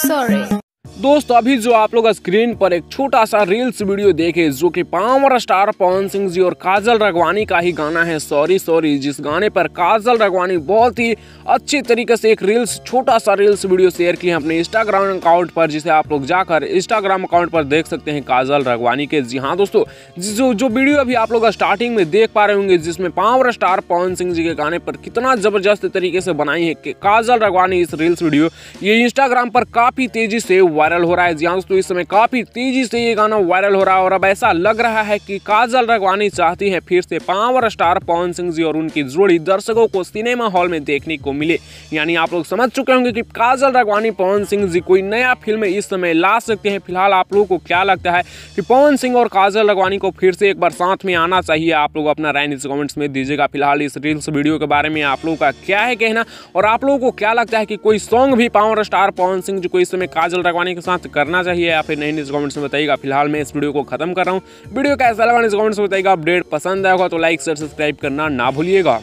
Sorry दोस्तों, अभी जो आप लोग स्क्रीन पर एक छोटा सा रील्स वीडियो देखे जो कि पावर स्टार पवन सिंह जी और काजल राघवानी का ही गाना है सॉरी सॉरी, जिस गाने पर काजल राघवानी बहुत ही अच्छी तरीके से एक छोटा सा रील्स वीडियो शेयर की है अपने इंस्टाग्राम अकाउंट पर, जिसे आप लोग जाकर इंस्टाग्राम अकाउंट पर देख सकते हैं काजल राघवानी के। जी हाँ दोस्तों, जो वीडियो अभी आप लोग स्टार्टिंग में देख पा रहे होंगे, जिसमें पावर स्टार पवन सिंह जी के गाने पर कितना जबरदस्त तरीके से बनाई है कि काजल राघवानी इस रील्स वीडियो, ये इंस्टाग्राम पर काफी तेजी से वायरल हो रहा है। जी हाँ दोस्तों, इस समय काफी तेजी से ये गाना वायरल हो रहा है और अब ऐसा लग रहा है कि काजल राघवानी चाहती है फिर से पावर स्टार पवन सिंह जी और उनकी जोड़ी दर्शकों को सिनेमा हॉल में देखने को मिले। यानी आप लोग समझ चुके होंगे कि काजल राघवानी पवन सिंह जी कोई नया फिल्म इस समय ला सकते हैं। फिलहाल आप लोगों को क्या लगता है कि पवन सिंह और काजल राघवानी को फिर से एक बार साथ में आना चाहिए? आप लोग अपना राय नीचे कमेंट्स में दीजिएगा। फिलहाल इस रील्स वीडियो के बारे में आप लोगों का क्या है कहना, और आप लोगों को क्या लगता है कि कोई सॉन्ग भी पावर स्टार पवन सिंह जी को इस समय काजल राघवानी के साथ करना चाहिए या फिर नहीं? नीचे कमेंट्स में बताइएगा। फिलहाल मैं इस वीडियो को खत्म कर रहा हूँ। वीडियो कैसा लगा नीचे कमेंट्स में बताइएगा। अपडेट पसंद आएगा तो लाइक शेयर सब्सक्राइब करना ना भूलिएगा।